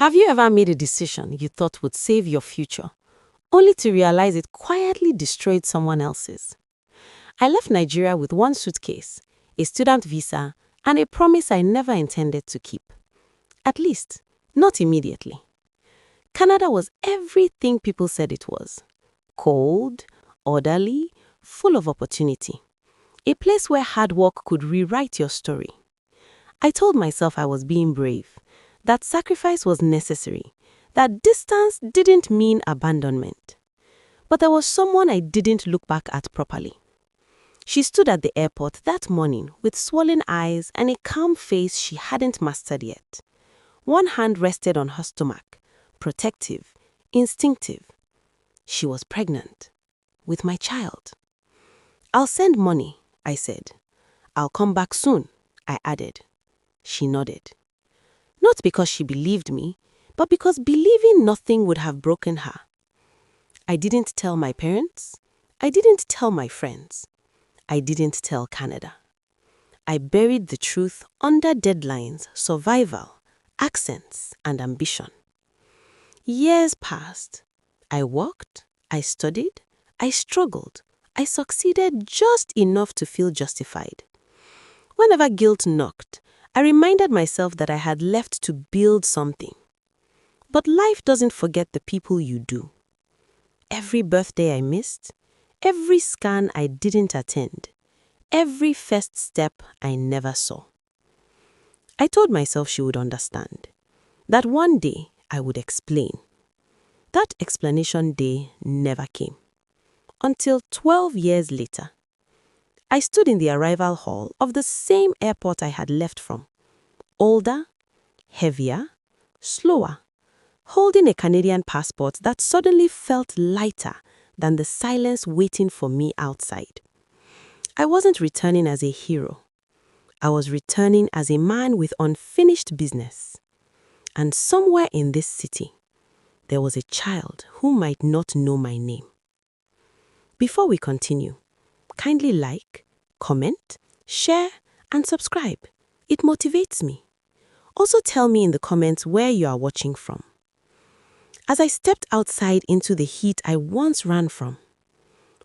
Have you ever made a decision you thought would save your future, only to realize it quietly destroyed someone else's? I left Nigeria with one suitcase, a student visa, and a promise I never intended to keep. At least, not immediately. Canada was everything people said it was. Cold, orderly, full of opportunity. A place where hard work could rewrite your story. I told myself I was being brave, that sacrifice was necessary, that distance didn't mean abandonment. But there was someone I didn't look back at properly. She stood at the airport that morning with swollen eyes and a calm face she hadn't mastered yet. One hand rested on her stomach, protective, instinctive. She was pregnant, with my child. "I'll send money," I said. "I'll come back soon," I added. She nodded. Not because she believed me, but because believing nothing would have broken her. I didn't tell my parents. I didn't tell my friends. I didn't tell Canada. I buried the truth under deadlines, survival, accents, and ambition. Years passed. I worked, I studied, I struggled, I succeeded just enough to feel justified. Whenever guilt knocked, I reminded myself that I had left to build something. But life doesn't forget the people you do. Every birthday I missed, every scan I didn't attend, every first step I never saw. I told myself she would understand, that one day I would explain. That explanation day never came. Until 12 years later. I stood in the arrival hall of the same airport I had left from. Older, heavier, slower, holding a Canadian passport that suddenly felt lighter than the silence waiting for me outside. I wasn't returning as a hero. I was returning as a man with unfinished business. And somewhere in this city, there was a child who might not know my name. Before we continue, kindly like, comment, share, and subscribe. It motivates me. Also tell me in the comments where you are watching from. As I stepped outside into the heat I once ran from,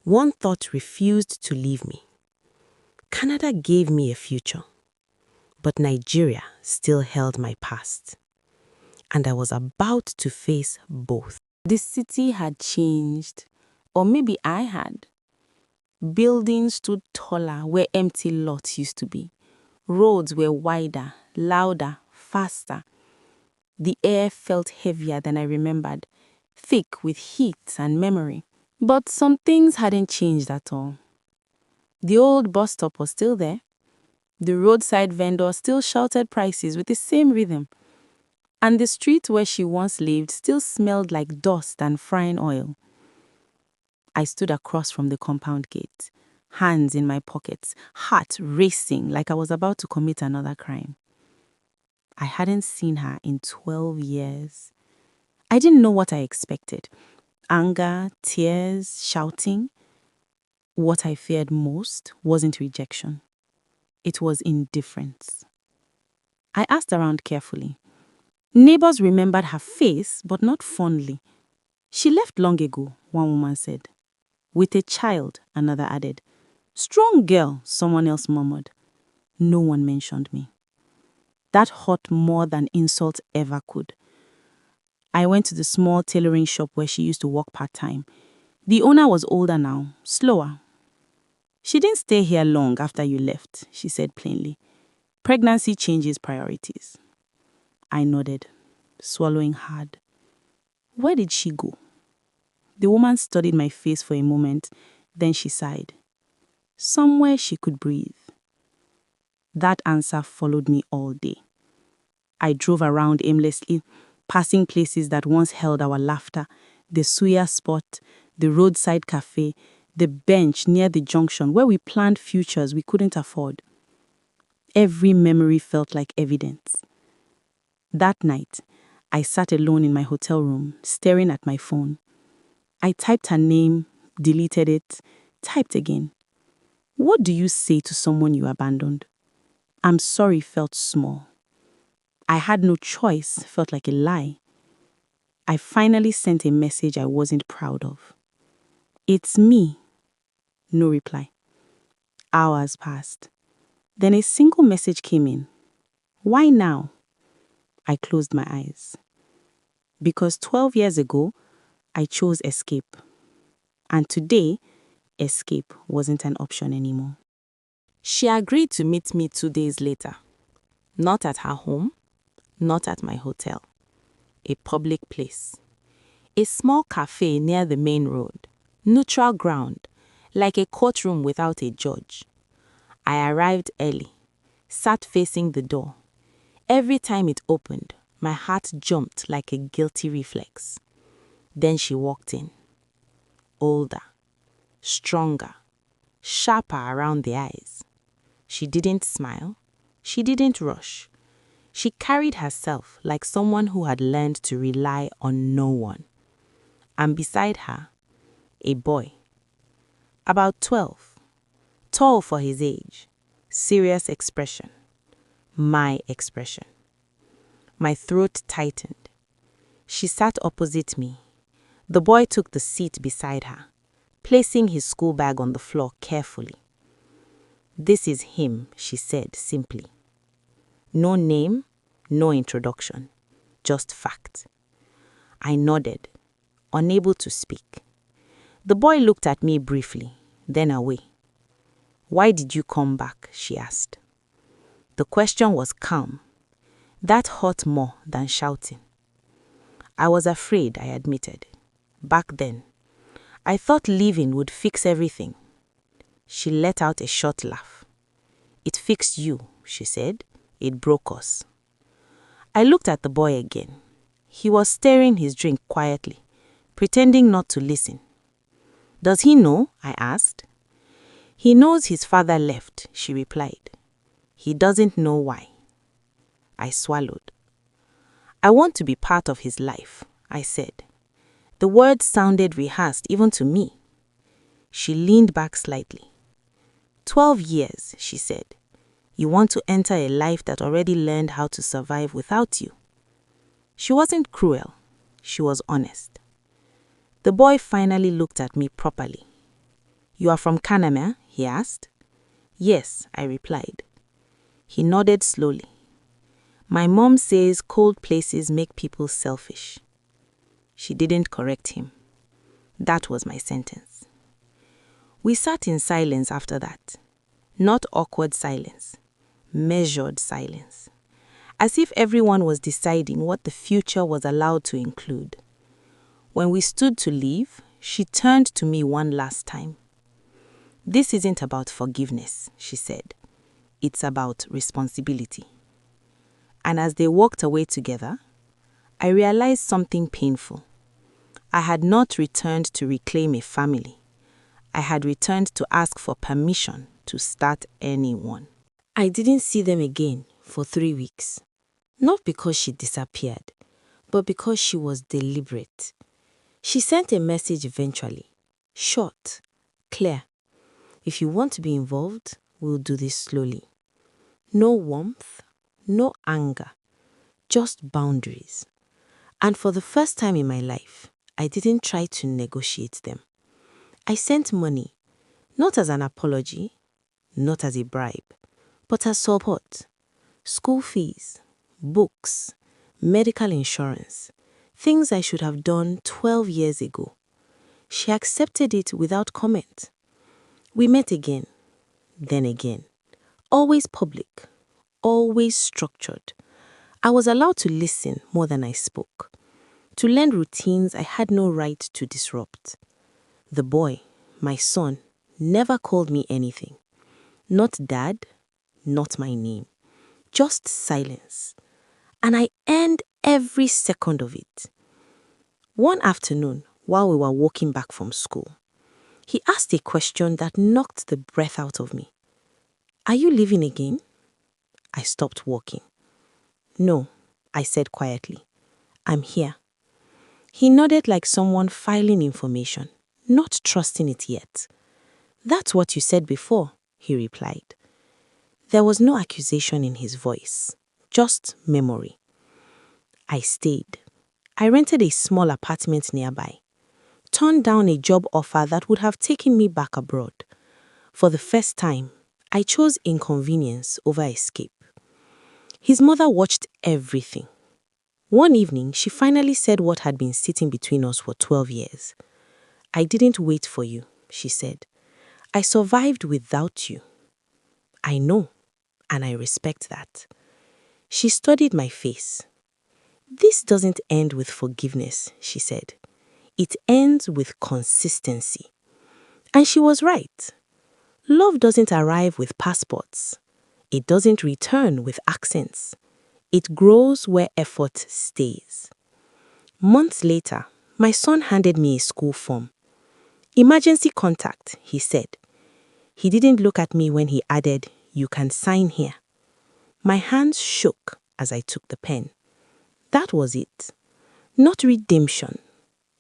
one thought refused to leave me. Canada gave me a future, but Nigeria still held my past. And I was about to face both. The city had changed, or maybe I had. Buildings stood taller where empty lots used to be. Roads were wider, louder, faster. The air felt heavier than I remembered, thick with heat and memory. But some things hadn't changed at all. The old bus stop was still there. The roadside vendor still shouted prices with the same rhythm. And the street where she once lived still smelled like dust and frying oil. I stood across from the compound gate, hands in my pockets, heart racing like I was about to commit another crime. I hadn't seen her in 12 years. I didn't know what I expected. Anger, tears, shouting. What I feared most wasn't rejection. It was indifference. I asked around carefully. Neighbors remembered her face, but not fondly. "She left long ago," one woman said. "With a child," another added. "Strong girl," someone else murmured. No one mentioned me. That hurt more than insult ever could. I went to the small tailoring shop where she used to work part-time. The owner was older now, slower. "She didn't stay here long after you left," she said plainly. "Pregnancy changes priorities." I nodded, swallowing hard. Where did she go? The woman studied my face for a moment, then she sighed. Somewhere she could breathe. That answer followed me all day. I drove around aimlessly, passing places that once held our laughter, the suya spot, the roadside cafe, the bench near the junction where we planned futures we couldn't afford. Every memory felt like evidence. That night, I sat alone in my hotel room, staring at my phone. I typed her name, deleted it, typed again. What do you say to someone you abandoned? "I'm sorry" felt small. "I had no choice" felt like a lie. I finally sent a message I wasn't proud of. "It's me." No reply. Hours passed. Then a single message came in. "Why now?" I closed my eyes. Because 12 years ago, I chose escape. And today, escape wasn't an option anymore. She agreed to meet me 2 days later. Not at her home, not at my hotel. A public place. A small cafe near the main road. Neutral ground, like a courtroom without a judge. I arrived early, sat facing the door. Every time it opened, my heart jumped like a guilty reflex. Then she walked in. Older, stronger, sharper around the eyes. She didn't smile. She didn't rush. She carried herself like someone who had learned to rely on no one. And beside her, a boy. About 12. Tall for his age. Serious expression. My expression. My throat tightened. She sat opposite me. The boy took the seat beside her, placing his school bag on the floor carefully. "This is him," she said simply. No name, no introduction, just fact. I nodded, unable to speak. The boy looked at me briefly, then away. "Why did you come back?" she asked. The question was calm. That hurt more than shouting. I was afraid, I admitted. Back then, I thought leaving would fix everything. She let out a short laugh. "It fixed you," she said. "It broke us." I looked at the boy again. He was stirring his drink quietly, pretending not to listen. "Does he know?" I asked. "He knows his father left," she replied. "He doesn't know why." I swallowed. "I want to be part of his life," I said. The words sounded rehearsed even to me. She leaned back slightly. 12 years, she said. You want to enter a life that already learned how to survive without you. She wasn't cruel. She was honest. The boy finally looked at me properly. "You are from Kanama?" he asked. "Yes," I replied. He nodded slowly. "My mom says cold places make people selfish." She didn't correct him. That was my sentence. We sat in silence after that. Not awkward silence, measured silence. As if everyone was deciding what the future was allowed to include. When we stood to leave, she turned to me one last time. "This isn't about forgiveness," she said. "It's about responsibility." And as they walked away together, I realized something painful. I had not returned to reclaim a family. I had returned to ask for permission to start anyone. I didn't see them again for 3 weeks. Not because she disappeared, but because she was deliberate. She sent a message eventually. Short, clear. "If you want to be involved, we'll do this slowly." No warmth, no anger, just boundaries. And for the first time in my life, I didn't try to negotiate them. I sent money, not as an apology, not as a bribe, but as support. School fees, books, medical insurance, things I should have done 12 years ago. She accepted it without comment. We met again, then again. Always public, always structured. I was allowed to listen more than I spoke, to learn routines I had no right to disrupt. The boy, my son, never called me anything. Not dad, not my name. Just silence. And I earned every second of it. One afternoon, while we were walking back from school, he asked a question that knocked the breath out of me. "Are you leaving again?" I stopped walking. "No," I said quietly. "I'm here." He nodded like someone filing information, not trusting it yet. "That's what you said before," he replied. There was no accusation in his voice, just memory. I stayed. I rented a small apartment nearby, turned down a job offer that would have taken me back abroad. For the first time, I chose inconvenience over escape. His mother watched everything. One evening, she finally said what had been sitting between us for 12 years. "I didn't wait for you," she said. "I survived without you." I know, and I respect that. She studied my face. "This doesn't end with forgiveness," she said. "It ends with consistency." And she was right. Love doesn't arrive with passports. It doesn't return with accents. It grows where effort stays. Months later, my son handed me a school form. "Emergency contact," he said. He didn't look at me when he added, "You can sign here." My hands shook as I took the pen. That was it. Not redemption,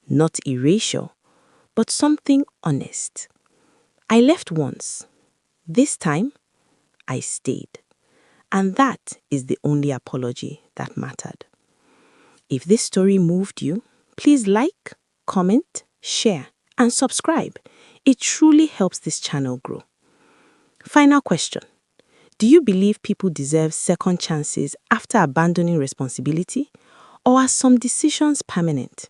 not erasure, but something honest. I left once. This time, I stayed. And that is the only apology that mattered. If this story moved you, please like, comment, share, and subscribe. It truly helps this channel grow. Final question. Do you believe people deserve second chances after abandoning responsibility? Or are some decisions permanent?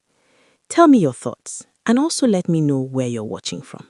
Tell me your thoughts and also let me know where you're watching from.